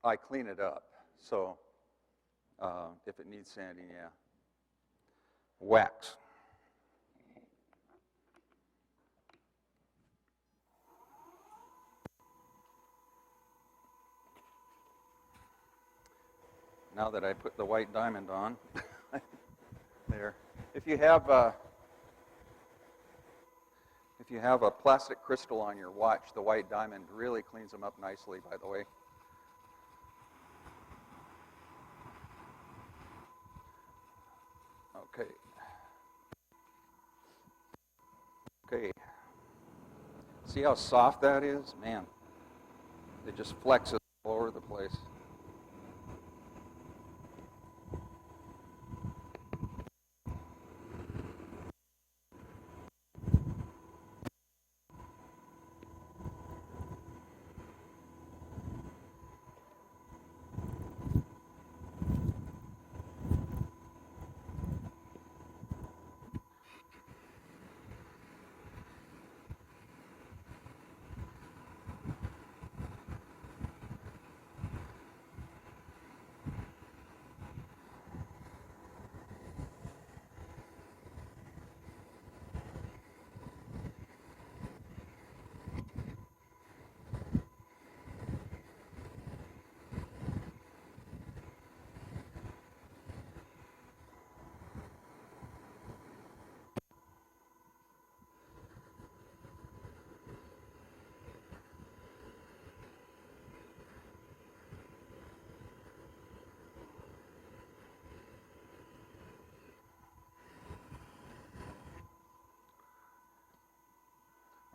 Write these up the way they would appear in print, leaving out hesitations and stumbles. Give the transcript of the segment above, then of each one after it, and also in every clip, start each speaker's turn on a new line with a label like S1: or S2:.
S1: I clean it up. So if it needs sanding, yeah. Wax. Now that I put the white diamond on, there. If you have a plastic crystal on your watch, the white diamond really cleans them up nicely, by the way. Okay. Okay. See how soft that is? Man, it just flexes all over the place.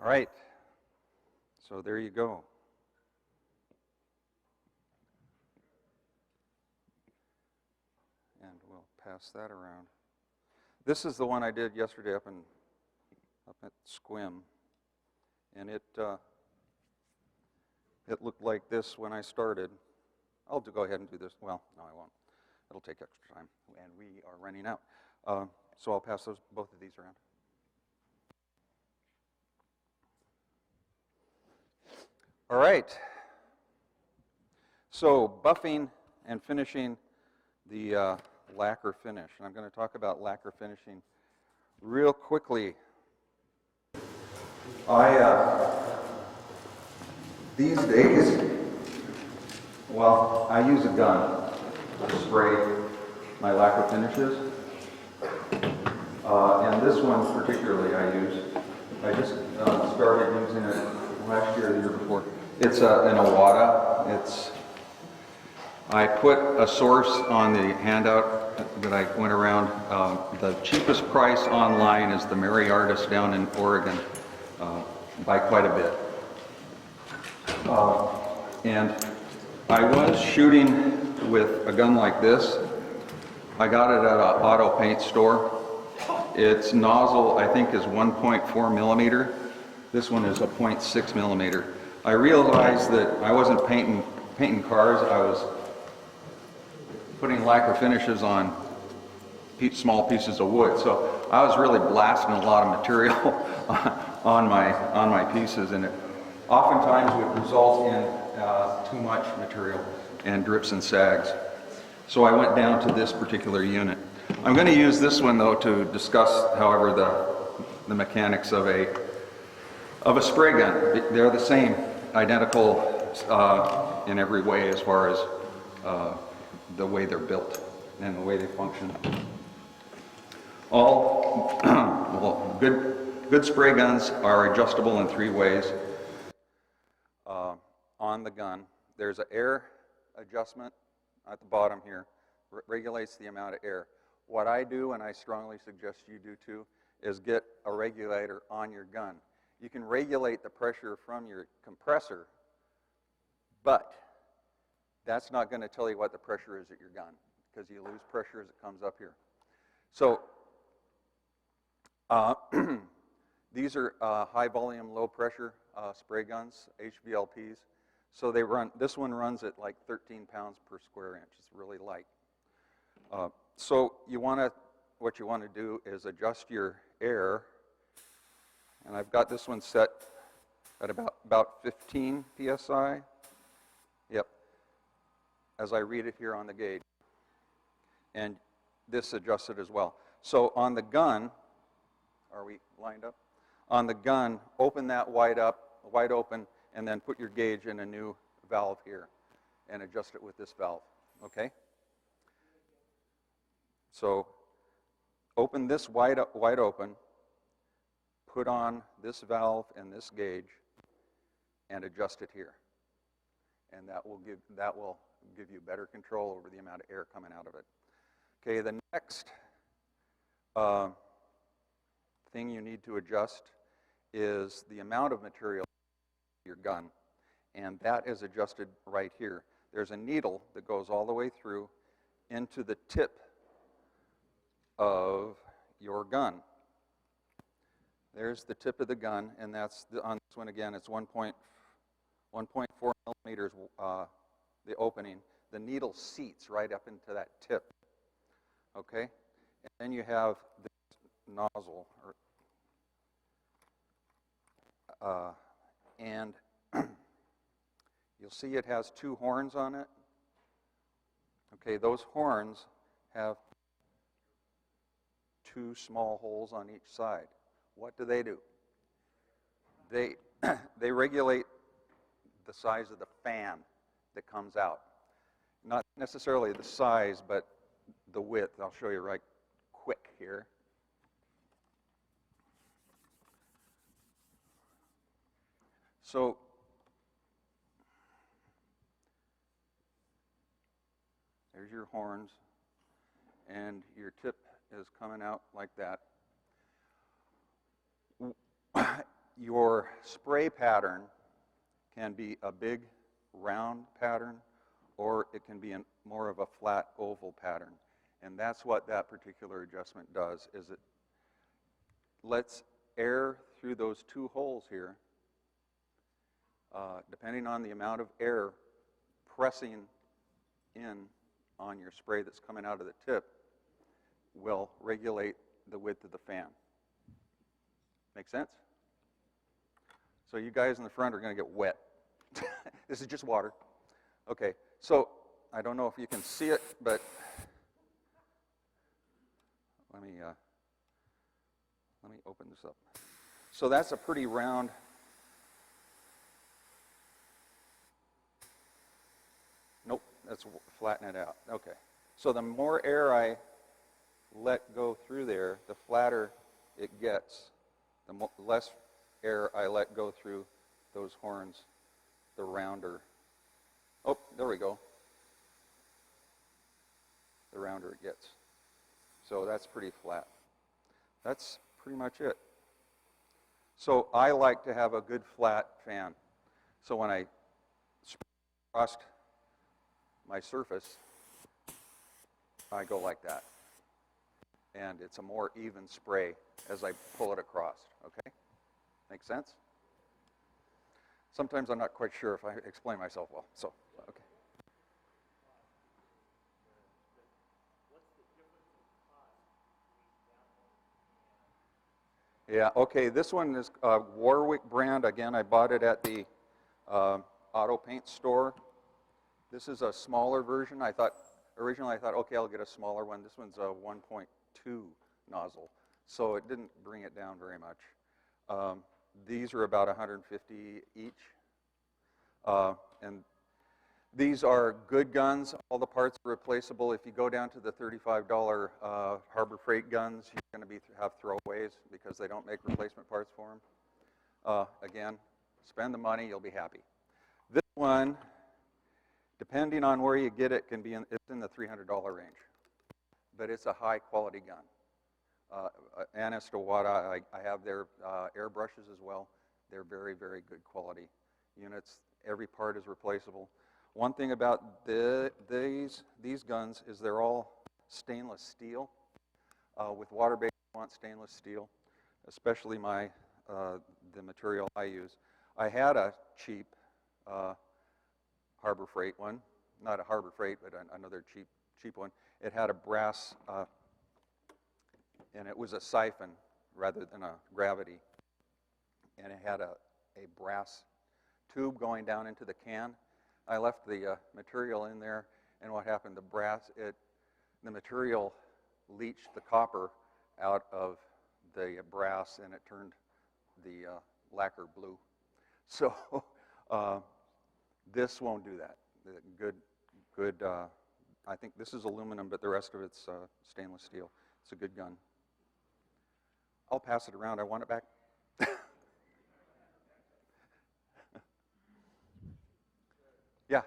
S1: All right, so there you go. And we'll pass that around. This is the one I did yesterday up at Squim, and it looked like this when I started. I'll go ahead and do this. Well, no, I won't. It'll take extra time, and we are running out. So I'll pass both of these around. All right. So buffing and finishing the lacquer finish. And I'm going to talk about lacquer finishing real quickly. These days, well, I use a gun to spray my lacquer finishes. And this one particularly I just started using it last year or the year before. It's an Awada. I put a source on the handout that I went around. The cheapest price online is the Merry Artist down in Oregon, by quite a bit. And I was shooting with a gun like this. I got it at an auto paint store. Its nozzle, I think, is 1.4 millimeter. This one is a 0.6 millimeter. I realized that I wasn't painting cars. I was putting lacquer finishes on small pieces of wood. So I was really blasting a lot of material on my pieces, and it oftentimes would result in too much material and drips and sags. So I went down to this particular unit. I'm going to use this one though to discuss, however, the mechanics of a spray gun. They're the same, identical in every way as far as the way they're built and the way they function. All well, good spray guns are adjustable in 3 ways. On the gun, there's an air adjustment at the bottom here. Regulates the amount of air. What I do, and I strongly suggest you do too, is get a regulator on your gun. You can regulate the pressure from your compressor, but that's not going to tell you what the pressure is at your gun, because you lose pressure as it comes up here. So these are high volume, low pressure spray guns, HVLPs. So this one runs at like 13 pounds per square inch. It's really light. So what you want to do is adjust your air, and I've got this one set at about 15 psi. Yep. as I read it here on the gauge. And this adjusted as well. So on the gun, are we lined up? On the gun, open that wide open, and then put your gauge in a new valve here and adjust it with this valve, okay? So open this wide open, put on this valve and this gauge, and adjust it here. And that will give you better control over the amount of air coming out of it. Okay, the next thing you need to adjust is the amount of material in your gun, and that is adjusted right here. There's a needle that goes all the way through into the tip of your gun. There's the tip of the gun, and that's on this one again. It's 1.4 millimeters, the opening. The needle seats right up into that tip. Okay, and then you have this nozzle, and you'll see it has two horns on it. Okay, those horns have two small holes on each side. What do? They regulate the size of the fan that comes out. Not necessarily the size, but the width. I'll show you right quick here. So there's your horns, and your tip is coming out like that. Your spray pattern can be a big round pattern, or it can be more of a flat oval pattern. And that's what that particular adjustment does, is it lets air through those two holes here, depending on the amount of air pressing in on your spray that's coming out of the tip, will regulate the width of the fan. Make sense? So you guys in the front are going to get wet. This is just water. Okay, so I don't know if you can see it, but let me open this up. So that's a pretty round. Nope, that's flatten it out. Okay, so the more air I let go through there, the flatter it gets. The less air I let go through those horns, the rounder. Oh, there we go. The rounder it gets. So that's pretty flat. That's pretty much it. So I like to have a good flat fan. So when I spray across my surface, I go like that. And it's a more even spray as I pull it across, okay? Make sense? Sometimes I'm not quite sure if I explain myself well, so, okay. Yeah, okay, this one is Warwick brand. Again, I bought it at the auto paint store. This is a smaller version. Originally I thought, okay, I'll get a smaller one. This one's a 1.2 nozzle, so it didn't bring it down very much. These are about 150 each. And these are good guns. All the parts are replaceable. If you go down to the $35 Harbor Freight guns, you're going to have throwaways because they don't make replacement parts for them. Again, spend the money, you'll be happy. This one, depending on where you get it, it's in the $300 range. But it's a high quality gun. And as to what I have their airbrushes as well. They're very, very good quality units. Every part is replaceable. One thing about these guns is they're all stainless steel. With water-based, you want stainless steel, especially the material I use. I had a cheap Harbor Freight one, not a Harbor Freight, but another cheap one. It had a brass, and it was a siphon rather than a gravity, and it had a brass tube going down into the can. I left the material in there, and what happened, the material leached the copper out of the brass, and it turned the lacquer blue. So this won't do that. Good. I think this is aluminum, but the rest of it's stainless steel. It's a good gun. I'll pass it around. I want it back. Yeah.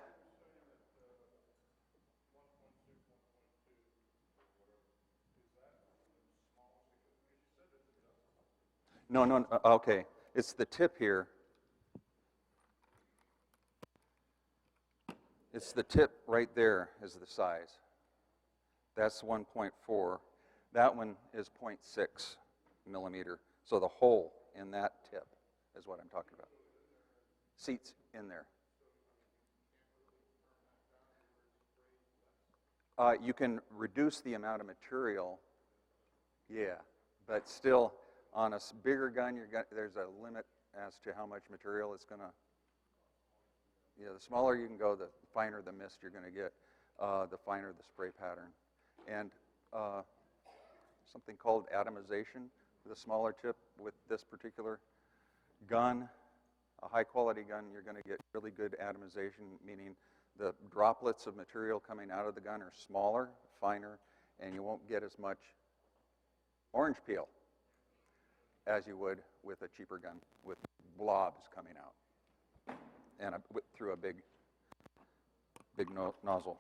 S1: No, okay. It's the tip here. It's the tip right there is the size. That's 1.4. That one is 0.6 millimeter. So the hole in that tip is what I'm talking about. Seats in there. You can reduce the amount of material, yeah, but still on a bigger gun, there's a limit as to how much material it's going to. Yeah, the smaller you can go, the finer the mist you're going to get, the finer the spray pattern. And something called atomization with a smaller tip with this particular gun, a high-quality gun, you're going to get really good atomization, meaning the droplets of material coming out of the gun are smaller, finer, and you won't get as much orange peel as you would with a cheaper gun with blobs coming out and through a big nozzle.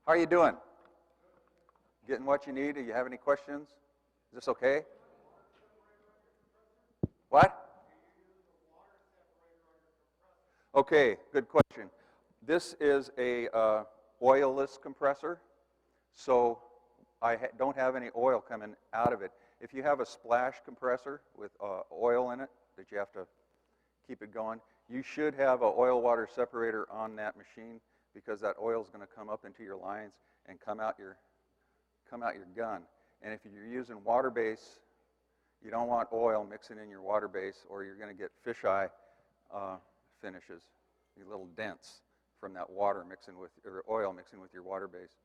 S1: How are you doing? Getting what you need? Do you have any questions? Is this okay? What? Okay, good question. This is a oilless compressor, so I don't have any oil coming out of it. If you have a splash compressor with oil in it that you have to keep it going, you should have an oil-water separator on that machine because that oil is going to come up into your lines and come out your gun. And if you're using water base, you don't want oil mixing in your water base, or you're going to get fisheye finishes, these little dents from that water mixing with, or oil mixing with your water base.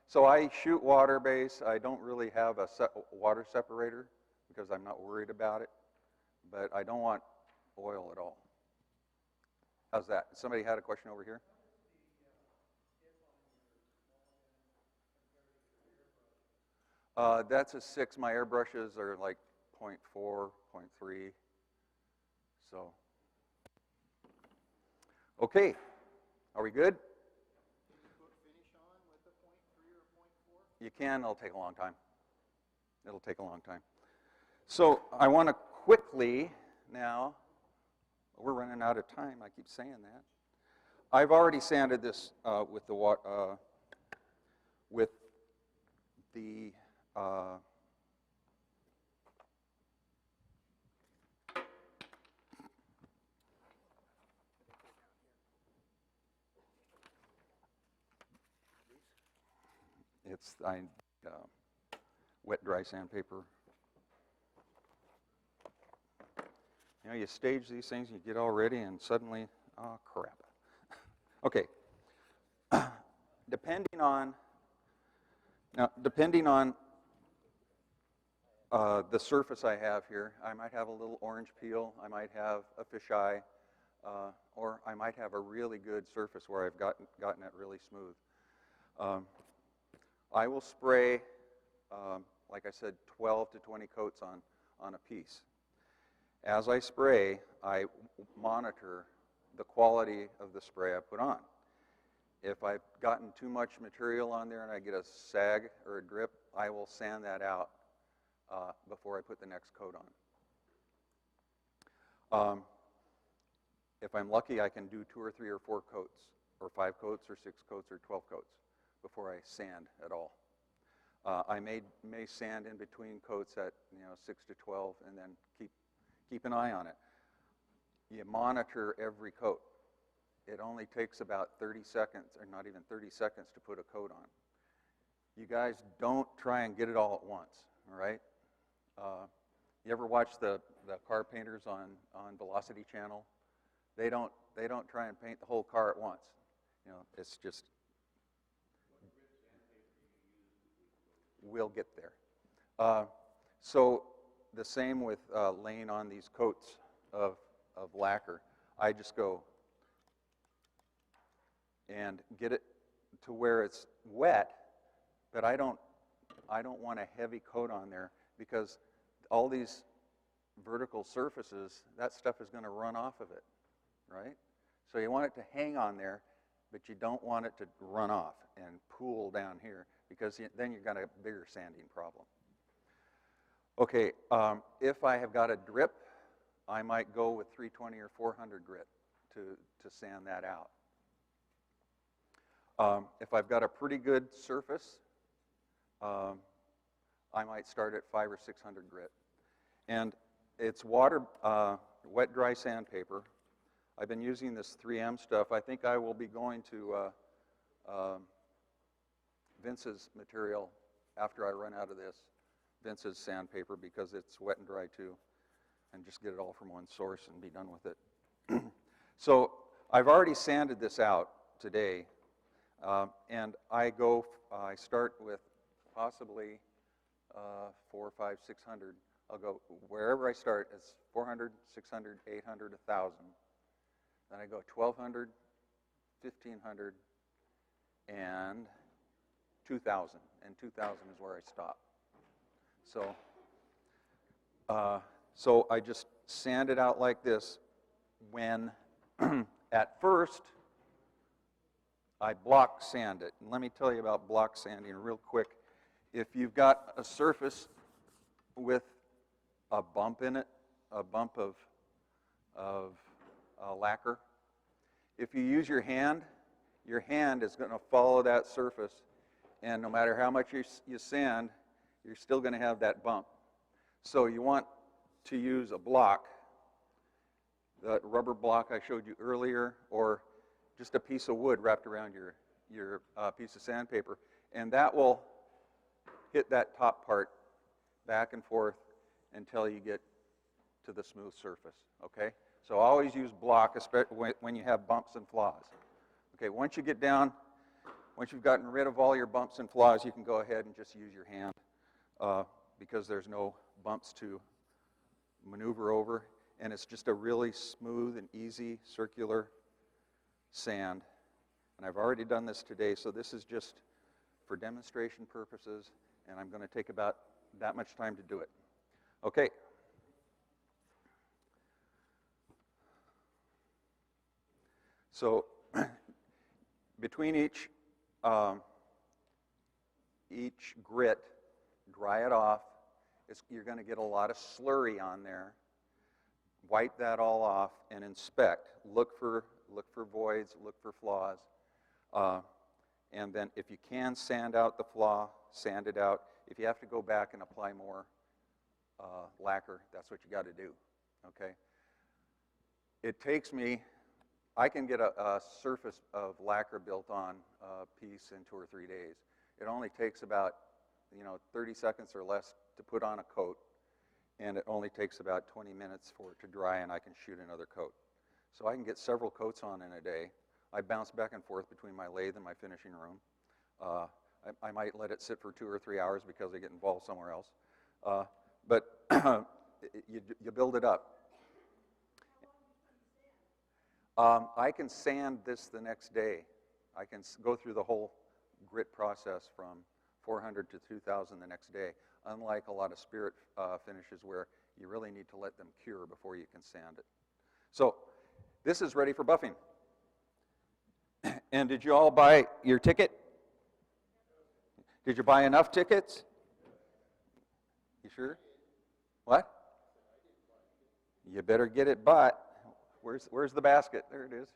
S1: So I shoot water base. I don't really have a water separator because I'm not worried about it, but I don't want oil at all. How's that? Somebody had a question over here? That's a 6. My airbrushes are like 0.4, 0.3. So, okay. Are we good?
S2: Can you put finish on with a 0.3 or 0.4?
S1: You can. It'll take a long time. It'll take a long time. So I want to quickly now, we're running out of time. I keep saying that. I've already sanded this with the it's wet dry sandpaper. You know, you stage these things, you get all ready, and suddenly, oh crap. Okay. Depending on the surface I have here, I might have a little orange peel, I might have a fisheye, or I might have a really good surface where I've gotten it really smooth. I will spray, like I said, 12 to 20 coats on a piece. As I spray, I monitor the quality of the spray I put on. If I've gotten too much material on there and I get a sag or a drip, I will sand that out before I put the next coat on. If I'm lucky, I can do 2 or 3 or 4 coats, or 5 coats, or 6 coats, or 12 coats before I sand at all. I may sand in between coats at 6 to 12, and then keep an eye on it. You monitor every coat. It only takes about 30 seconds, or not even 30 seconds, to put a coat on. You guys don't try and get it all at once, all right? You ever watch the car painters on Velocity Channel? They don't try and paint the whole car at once. It's just, we'll get there. So the same with laying on these coats of lacquer. I just go and get it to where it's wet, but I don't want a heavy coat on there, because all these vertical surfaces, that stuff is going to run off of it, right? So you want it to hang on there, but you don't want it to run off and pool down here, because then you've got a bigger sanding problem. Okay, if I have got a drip, I might go with 320 or 400 grit to sand that out. If I've got a pretty good surface, I might start at 500 or 600 grit. And it's wet dry sandpaper. I've been using this 3M stuff. I think I will be going to Vince's material after I run out of this, Vince's sandpaper, because it's wet and dry too, and just get it all from one source and be done with it. So I've already sanded this out today, and I start with possibly 400, 500, 600. I'll go wherever I start. It's 400, 600, 800, 1,000. Then I go 1,200, 1,500, and 2,000. And 2,000 is where I stop. So I just sand it out like this. When at first I block sand it. And let me tell you about block sanding real quick. If you've got a surface with a bump in it, a bump of lacquer, if you use your hand is going to follow that surface, and no matter how much you sand, you're still going to have that bump. So you want to use a block, the rubber block I showed you earlier, or just a piece of wood wrapped around your piece of sandpaper, and that will hit that top part back and forth until you get to the smooth surface, okay? So always use block, especially when you have bumps and flaws. Okay, once you get down, once you've gotten rid of all your bumps and flaws, you can go ahead and just use your hand, because there's no bumps to maneuver over, and it's just a really smooth and easy circular sand. And I've already done this today, so this is just for demonstration purposes, and I'm going to take about that much time to do it. Okay. So between each grit, dry it off. You're going to get a lot of slurry on there. Wipe that all off and inspect. Look for voids, look for flaws. And then if you can sand out the flaw, sand it out. If you have to go back and apply more lacquer, that's what you got to do, okay? It takes me, I can get a surface of lacquer built on a piece in 2 or 3 days. It only takes about 30 seconds or less to put on a coat, and it only takes about 20 minutes for it to dry, and I can shoot another coat. So I can get several coats on in a day. I bounce back and forth between my lathe and my finishing room. I might let it sit for 2 or 3 hours because I get involved somewhere else. But you build it up. I can sand this the next day. I can go through the whole grit process from 400 to 2,000 the next day, unlike a lot of spirit finishes where you really need to let them cure before you can sand it. So this is ready for buffing. And did you all buy your ticket? Did you buy enough tickets? You sure? What? You better get it bought. Where's the basket? There it is.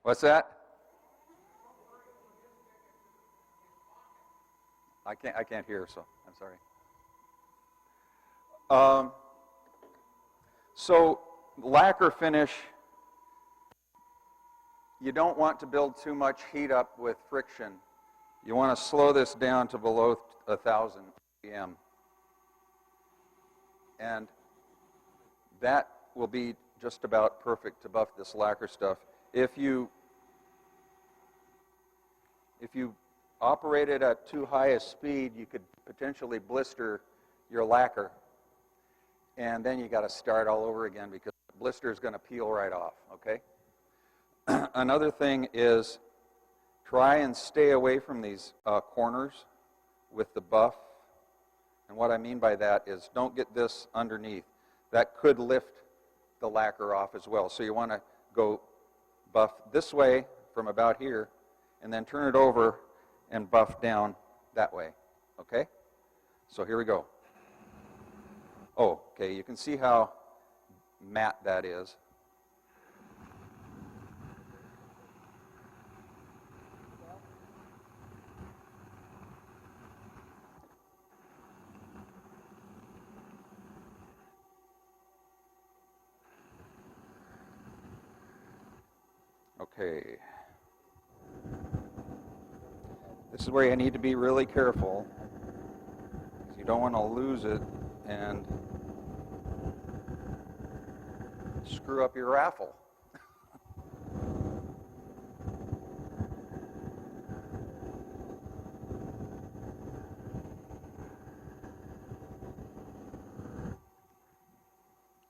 S1: What's that? I can't hear, so I'm sorry. So lacquer finish, you don't want to build too much heat up with friction. You want to slow this down to below 1,000 RPM. And that will be just about perfect to buff this lacquer stuff. If you operate it at too high a speed, you could potentially blister your lacquer. And then you got to start all over again because the blister is going to peel right off, okay? Another thing is try and stay away from these corners with the buff. And what I mean by that is don't get this underneath. That could lift the lacquer off as well. So you want to go buff this way from about here and then turn it over and buff down that way, okay? So here we go. Oh, okay, you can see how matte that is. Okay. This is where you need to be really careful, because you don't want to lose it and screw up your raffle.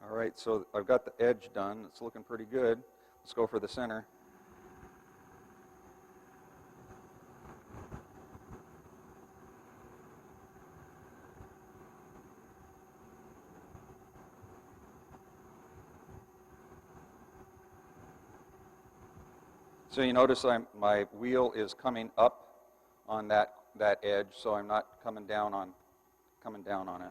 S1: All right, so I've got the edge done. It's looking pretty good. Let's go for the center. So you notice my wheel is coming up on that edge, so I'm not coming down on it.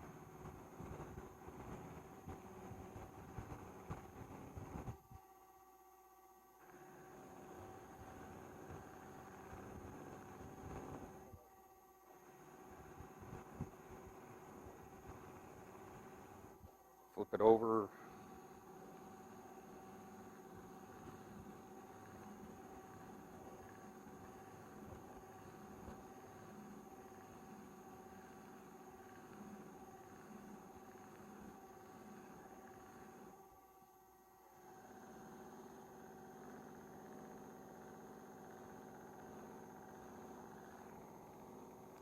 S1: Flip it over.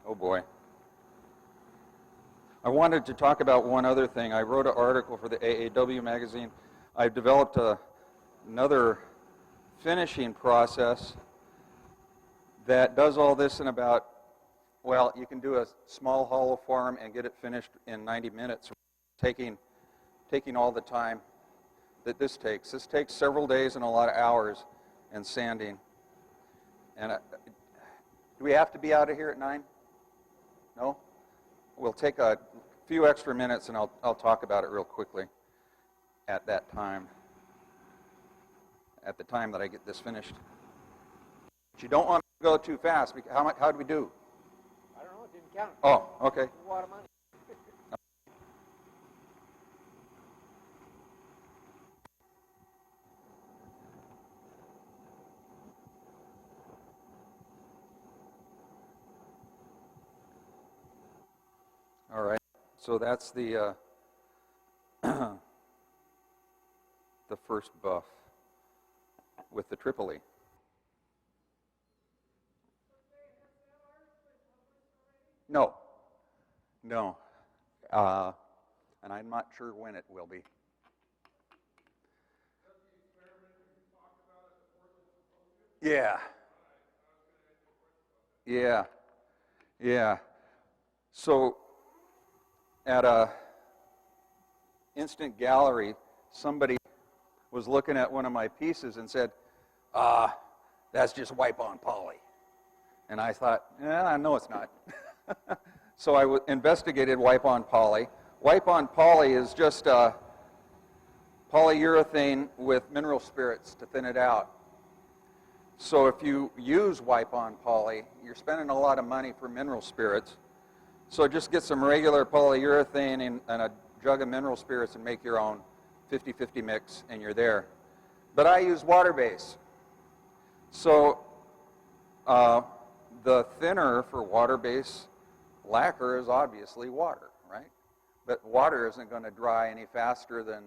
S1: Oh boy. I wanted to talk about one other thing. I wrote an article for the AAW magazine. I've developed another finishing process that does all this in about, well, you can do a small hollow form and get it finished in 90 minutes, taking all the time that this takes. This takes several days and a lot of hours and sanding. And do we have to be out of here at 9? No? We'll take a few extra minutes and I'll talk about it real quickly at that time, at the time that I get this finished. But you don't want to go too fast. How did we do?
S2: I don't know, it didn't count.
S1: Oh, okay.
S2: A lot of money.
S1: All right. So that's the the first buff with the Tripoli. No, no, and I'm not sure when it will be. Yeah. Yeah. Yeah. So at a instant gallery, somebody was looking at one of my pieces and said, that's just wipe-on poly. And I thought, no, it's not. So I investigated wipe-on poly. Wipe-on poly is just polyurethane with mineral spirits to thin it out. So if you use wipe-on poly, you're spending a lot of money for mineral spirits. So just get some regular polyurethane and a jug of mineral spirits and make your own 50-50 mix, and you're there. But I use water base. So the thinner for water-based lacquer is obviously water, right? But water isn't going to dry any faster than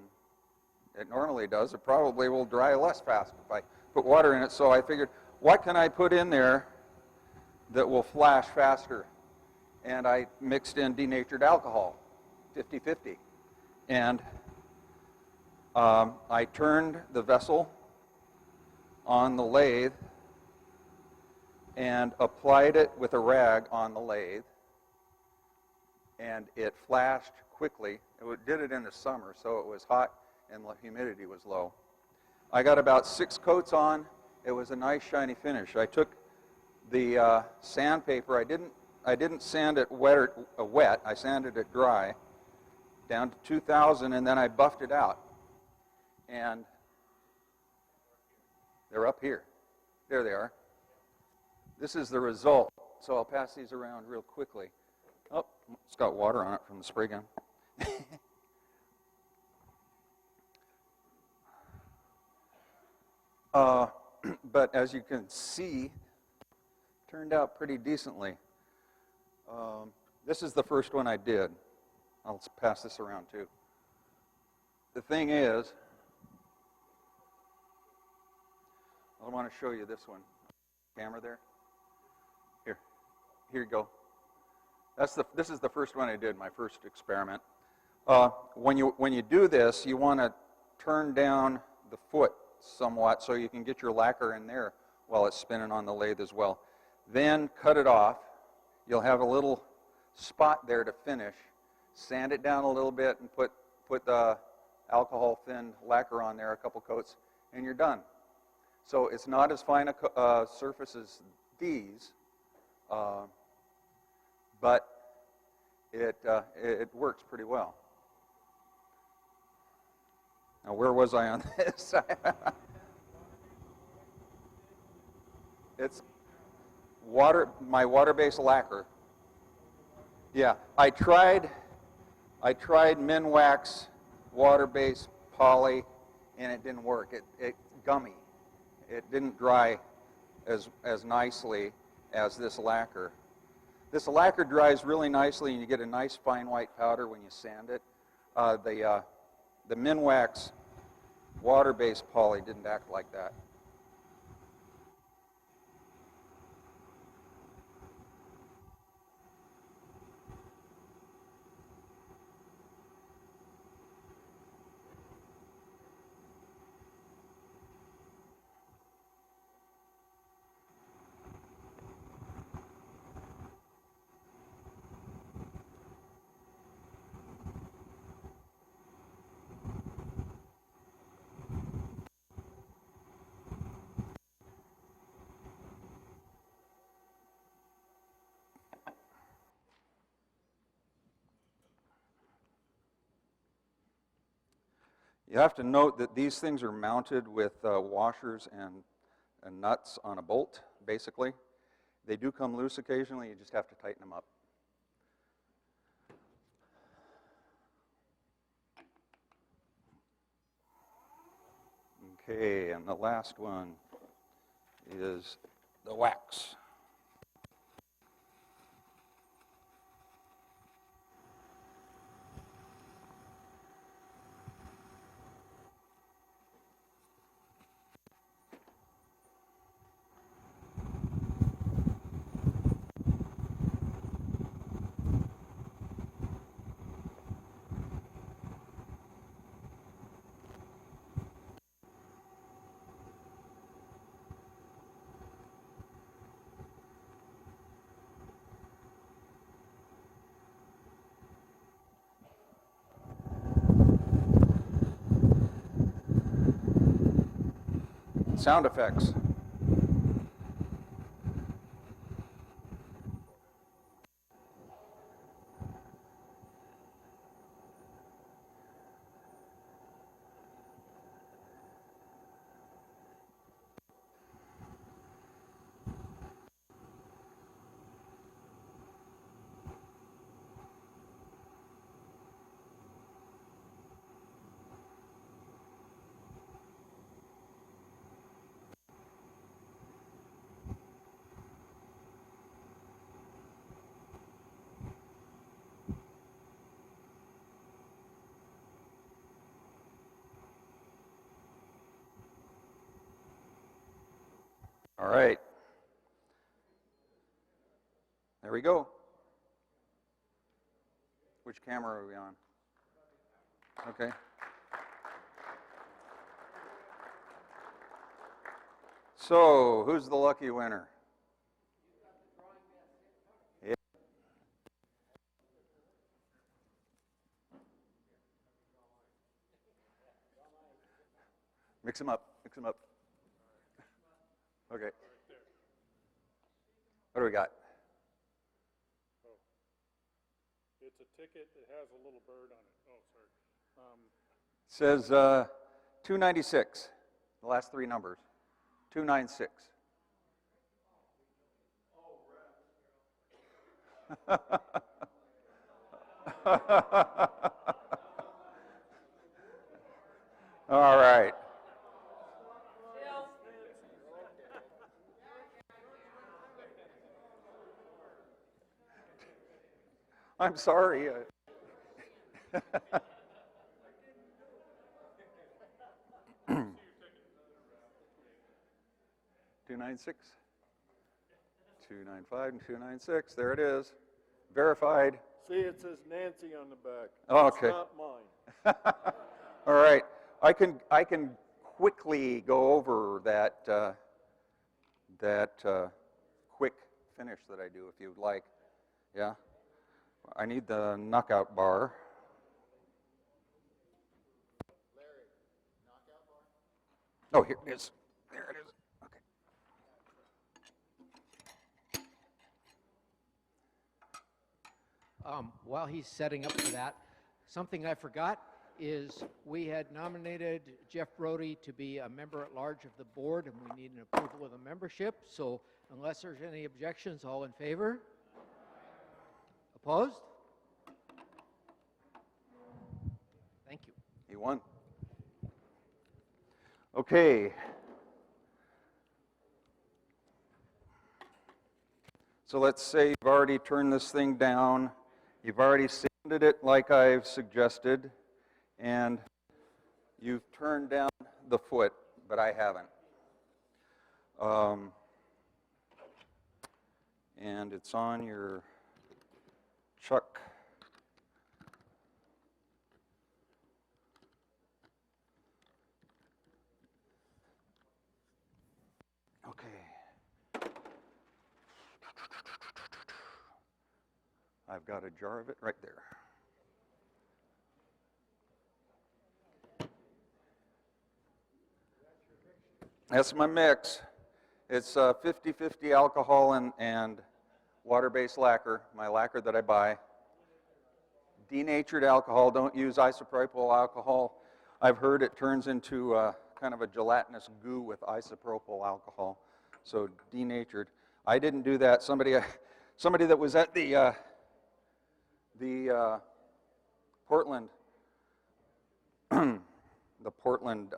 S1: it normally does. It probably will dry less fast if I put water in it. So I figured, what can I put in there that will flash faster? And I mixed in denatured alcohol, 50-50. And I turned the vessel on the lathe and applied it with a rag on the lathe, and it flashed quickly. Did it in the summer, so it was hot and the humidity was low. I got about 6 coats on. It was a nice shiny finish. I took the sandpaper. I didn't sand it wet. I sanded it dry down to 2,000, and then I buffed it out. And they're up here. There they are. This is the result. So I'll pass these around real quickly. Oh, it's got water on it from the spray gun. But as you can see, turned out pretty decently. This is the first one I did. I'll pass this around too. The thing is, I want to show you this one. Camera there. Here you go. This is the first one I did, my first experiment. When you do this, you want to turn down the foot somewhat so you can get your lacquer in there while it's spinning on the lathe as well. Then cut it off. You'll have a little spot there to finish. Sand it down a little bit and put the alcohol thin lacquer on there, a couple coats, and you're done. So it's not as fine a surface as these, but it works pretty well. Now, where was I on this? It's my water-based lacquer. Yeah, I tried Minwax water-based poly, and it didn't work. It gummy. It didn't dry as nicely as this lacquer. This lacquer dries really nicely, and you get a nice fine white powder when you sand it. The Minwax water-based poly didn't act like that. You have to note that these things are mounted with washers and nuts on a bolt, basically. They do come loose occasionally. You just have to tighten them up. Okay, and the last one is the wax. Sound effects. All right. There we go. Which camera are we on? Okay. So, who's the lucky winner? Yeah. Mix them up. Mix them up. Okay. What do we got?
S3: Oh, it's a ticket that has a little bird on it. Oh, sorry.
S1: It says 296. The last three numbers. 296. All right. I'm sorry. 296, 295, and 296. There it is. Verified.
S3: See, it says Nancy on the back.
S1: Oh,
S3: It's
S1: okay.
S3: not mine.
S1: All right. I can quickly go over that quick finish that I do if you'd like. Yeah. I need the knockout bar.
S2: Larry, knockout bar?
S1: Oh, here it is. There it is. Okay.
S4: While he's setting up for that, something I forgot is we had nominated Jeff Brody to be a member at large of the board, and we need an approval of the membership. So unless there's any objections, all in favor? Opposed? Thank you.
S1: He won. Okay. So let's say you've already turned this thing down. You've already sanded it like I've suggested. And you've turned down the foot, but I haven't. And it's on your chuck. Okay. I've got a jar of it right there. That's my mix. It's 50-50 alcohol and water-based lacquer, my lacquer that I buy. Denatured alcohol, don't use isopropyl alcohol. I've heard it turns into kind of a gelatinous goo with isopropyl alcohol, so denatured. I didn't do that. Somebody that was at the Portland, the Portland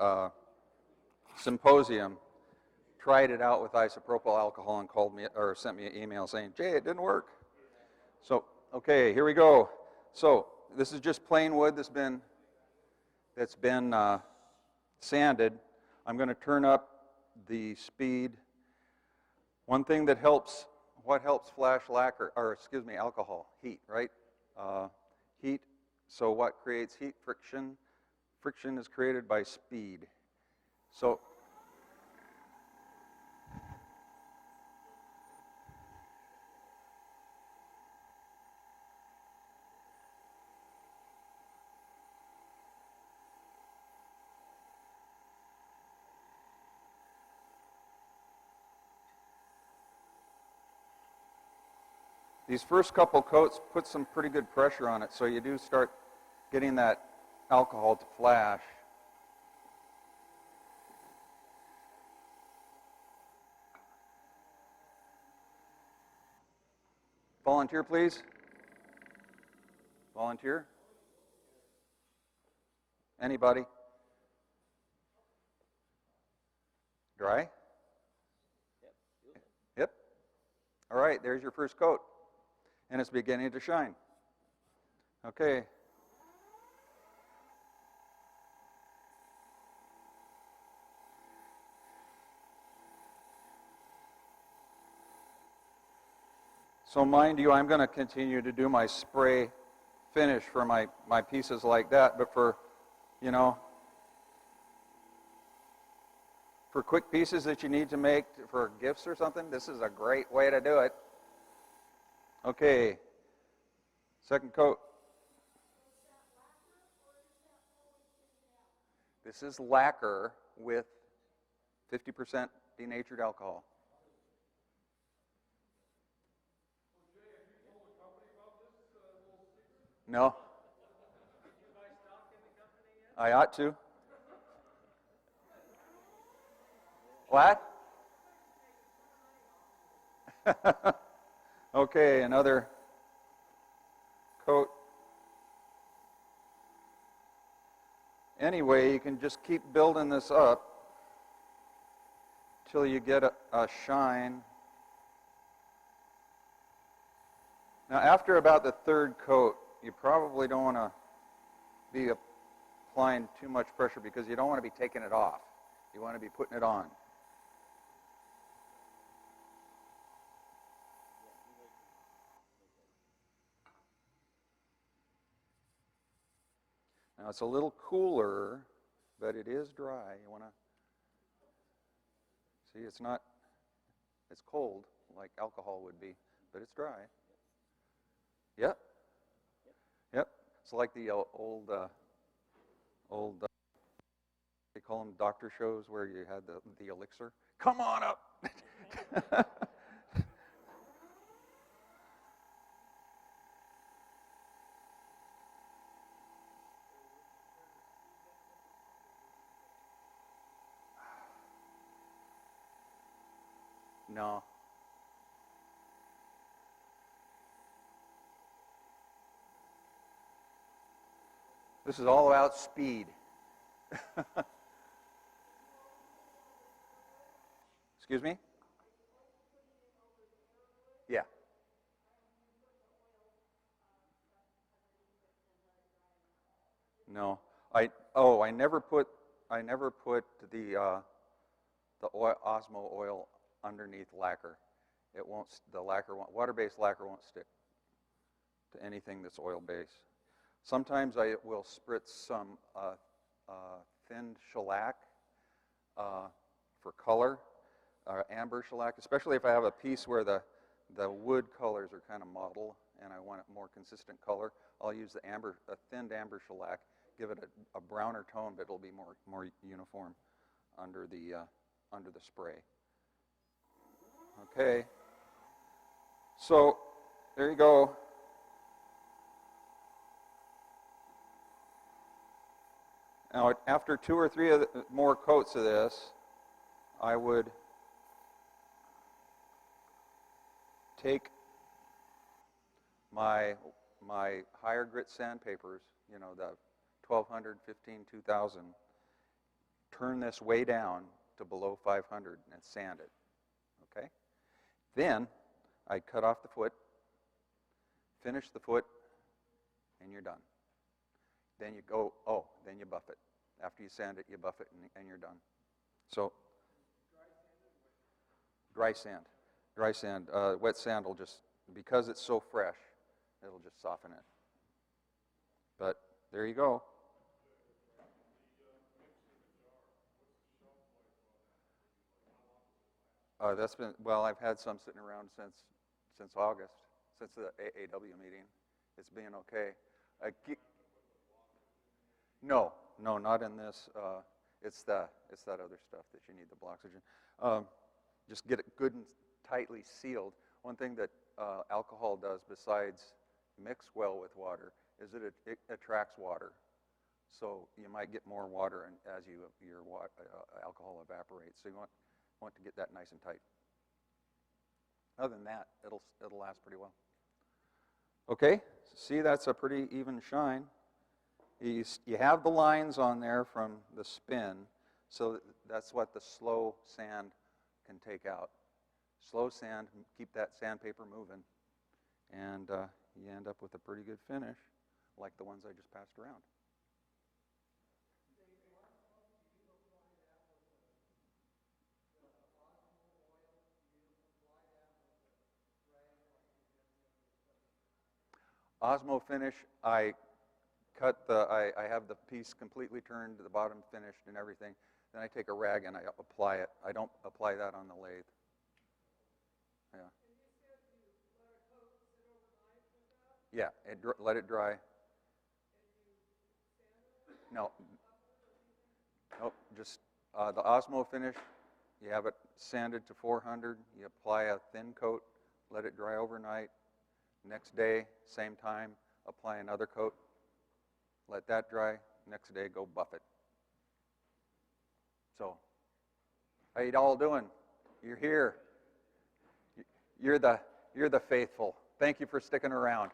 S1: symposium tried it out with isopropyl alcohol and called me or sent me an email saying, "Jay, it didn't work." So, okay, here we go. So this is just plain wood that's been sanded. I'm going to turn up the speed. One thing that helps, what helps flash lacquer, or excuse me, alcohol? Heat, right? Heat. So what creates heat? Friction. Friction is created by speed. So these first couple coats put some pretty good pressure on it, so you do start getting that alcohol to flash. Volunteer, please. Volunteer. Anybody? Dry? Yep. All right, there's your first coat. And it's beginning to shine. Okay. So mind you, I'm going to continue to do my spray finish for my pieces like that, but for, you know, for quick pieces that you need to make for gifts or something, this is a great way to do it. Okay, second coat. This is lacquer with 50% denatured alcohol. No. I ought to. What? Okay, another coat. Anyway, you can just keep building this up till you get a shine. Now, after about the third coat, you probably don't want to be applying too much pressure because you don't want to be taking it off. You want to be putting it on. Now, it's a little cooler, but it is dry. You want to see, it's cold like alcohol would be, but it's dry. Yep. Yep. It's like the old they call them doctor shows where you had the elixir. Come on up. No. This is all about speed. Excuse me? Yeah. No. I never put the Osmo oil underneath lacquer. It won't. Water-based lacquer won't stick to anything that's oil-based. Sometimes I will spritz some thin shellac for color, amber shellac, especially if I have a piece where the wood colors are kind of mottled and I want a more consistent color. I'll use a thinned amber shellac, give it a browner tone, but it'll be more uniform under the spray. Okay, so there you go. Now, after 2 or 3 more coats of this, I would take my higher grit sandpapers, you know, the 1200, 15, 2000, turn this way down to below 500 and sand it, okay? Then I cut off the foot, finish the foot, and you're done. Then you then you buff it. After you sand it, you buff it, and you're done. So, dry sand. Wet sand will just, because it's so fresh, it'll just soften it. But there you go. That's been, well, I've had some sitting around since August, since the AAW meeting. It's been okay. No, not in this. It's that other stuff that you need, the Bloxygen. Just get it good and tightly sealed. One thing that alcohol does besides mix well with water is that it attracts water. So you might get more water as your alcohol evaporates. So you want to get that nice and tight. Other than that, it'll last pretty well. Okay, see, that's a pretty even shine. You have the lines on there from the spin, so that's what the slow sand can take out. Slow sand, keep that sandpaper moving, and you end up with a pretty good finish, like the ones I just passed around. Osmo finish, I have the piece completely turned, the bottom finished and everything. Then I take a rag and I apply it. I don't apply that on the lathe. Yeah. Yeah, let it dry. No. Nope, just the Osmo finish, you have it sanded to 400, you apply a thin coat, let it dry overnight. Next day, same time, apply another coat, let that dry. Next day, go buff it. So, how you all doing? You're here. You're the faithful. Thank you for sticking around.